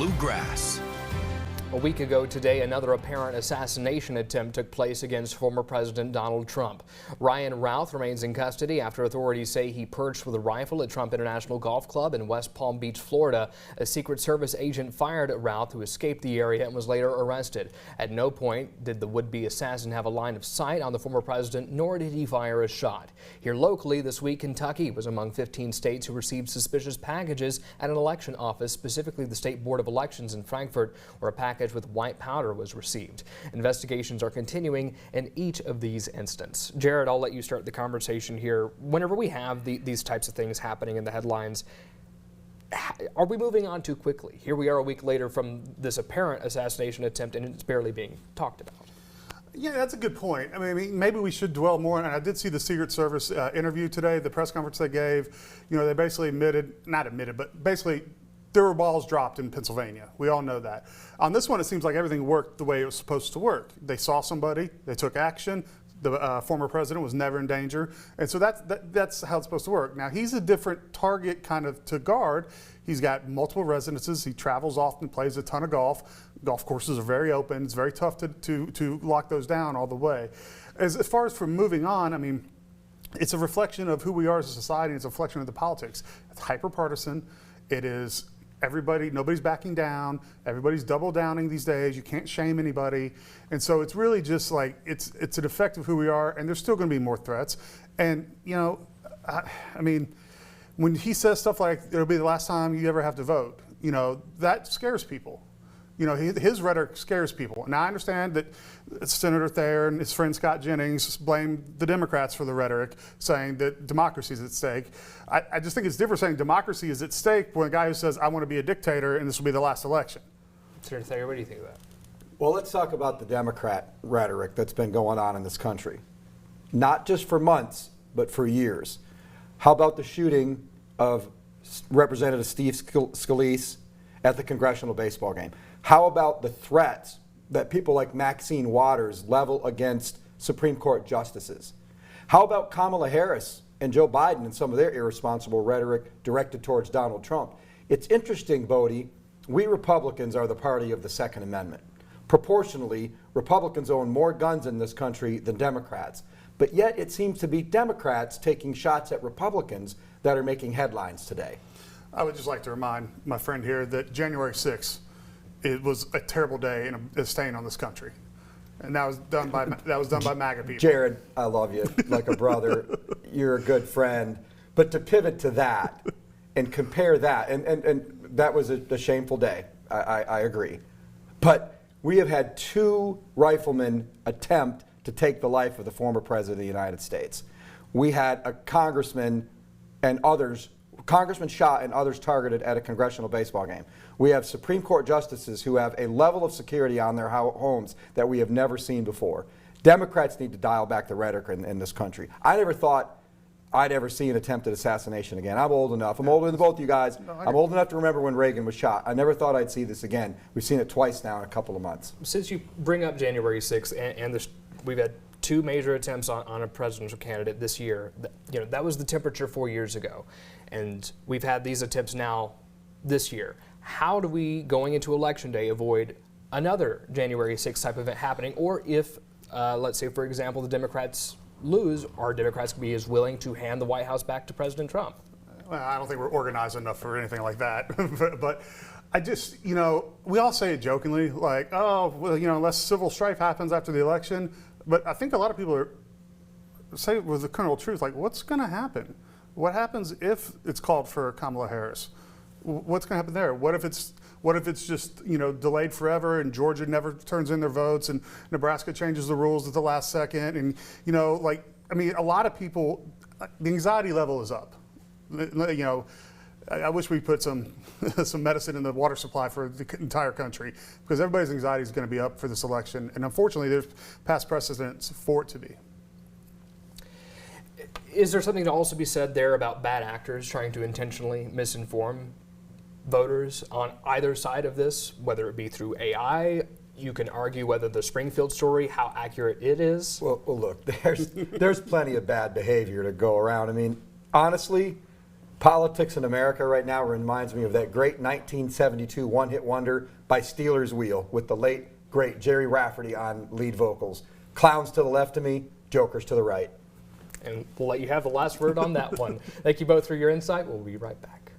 Bluegrass. A week ago today, another apparent assassination attempt took place against former President Donald Trump. Ryan Routh remains in custody after authorities say he perched with a rifle at Trump International Golf Club in West Palm Beach, Florida. A Secret Service agent fired at Routh, who escaped the area and was later arrested. At no point did the would-be assassin have a line of sight on the former president, nor did he fire a shot. Here locally this week, Kentucky was among 15 states who received suspicious packages at an election office, specifically the State Board of Elections in Frankfort, where a package with white powder was received. Investigations are continuing in each of these instances. Jared, I'll let you start the conversation here. Whenever we have these types of things happening in the headlines, are we moving on too quickly? Here we are a week later from this apparent assassination attempt, and it's barely being talked about. Yeah, that's a good point. I mean, maybe we should dwell more on it. I did see the Secret Service interview today, the press conference they gave. You know, they basically but basically there were balls dropped in Pennsylvania. We all know that. On this one, it seems like everything worked the way it was supposed to work. They saw somebody, they took action. The former president was never in danger. And so that's how it's supposed to work. Now, he's a different target kind of to guard. He's got multiple residences. He travels often, plays a ton of golf. Golf courses are very open. It's very tough to lock those down all the way. As far as from moving on, I mean, it's a reflection of who we are as a society. It's a reflection of the politics. It's hyper-partisan. It is nobody's backing down. Everybody's double downing these days. You can't shame anybody. And so it's really just like, it's an effect of who we are, and there's still gonna be more threats. And, you know, I mean, when he says stuff like, it'll be the last time you ever have to vote, you know, that scares people. You know, his rhetoric scares people. Now, I understand that Senator Thayer and his friend Scott Jennings blame the Democrats for the rhetoric, saying that democracy is at stake. I just think it's different saying democracy is at stake when a guy who says, I want to be a dictator and this will be the last election. Senator Thayer, what do you think of that? Well, let's talk about the Democrat rhetoric that's been going on in this country. Not just for months, but for years. How about the shooting of Representative Steve Scalise at the congressional baseball game? How about the threats that people like Maxine Waters level against Supreme Court justices? How about Kamala Harris and Joe Biden and some of their irresponsible rhetoric directed towards Donald Trump? It's interesting, Bodie, we Republicans are the party of the Second Amendment. Proportionally, Republicans own more guns in this country than Democrats. But yet it seems to be Democrats taking shots at Republicans that are making headlines today. I would just like to remind my friend here that January 6th, it was a terrible day and a stain on this country. And that was done by MAGA people. Jared, I love you like a brother. You're a good friend. But to pivot to that and compare that, and that was a shameful day. I agree. But we have had two riflemen attempt to take the life of the former president of the United States. We had a congressman shot and others targeted at a congressional baseball game. We have Supreme Court justices who have a level of security on their homes that we have never seen before. Democrats need to dial back the rhetoric in this country. I never thought I'd ever see an attempted assassination again. I'm old enough. I'm older than both you guys. I'm old enough to remember when Reagan was shot. I never thought I'd see this again. We've seen it twice now in a couple of months. Since you bring up January 6th, and we've had two major attempts on a presidential candidate this year. You know, that was the temperature 4 years ago. And we've had these attempts now this year. How do we, going into Election Day, avoid another January 6th type of event happening? Or if, let's say, for example, the Democrats lose, are Democrats going to be as willing to hand the White House back to President Trump? Well, I don't think we're organized enough for anything like that. but I just, you know, we all say it jokingly, like, oh, well, you know, unless civil strife happens after the election. But I think a lot of people say with the kernel of truth, like, what's going to happen? What happens if it's called for Kamala Harris? What's going to happen there? What if it's just, you know, delayed forever and Georgia never turns in their votes and Nebraska changes the rules at the last second? And, you know, like, I mean, a lot of people, the anxiety level is up. You know, I wish we put some medicine in the water supply for the entire country, because everybody's anxiety is going to be up for this election. And unfortunately, there's past precedents for it to be. Is there something to also be said there about bad actors trying to intentionally misinform voters on either side of this, whether it be through AI? You can argue whether the Springfield story, how accurate it is. Well look, there's plenty of bad behavior to go around. I mean, honestly, Politics in America right now reminds me of that great 1972 one-hit wonder by Steelers Wheel with the late, great Jerry Rafferty on lead vocals. Clowns to the left of me, jokers to the right. And we'll let you have the last word on that one. Thank you both for your insight. We'll be right back.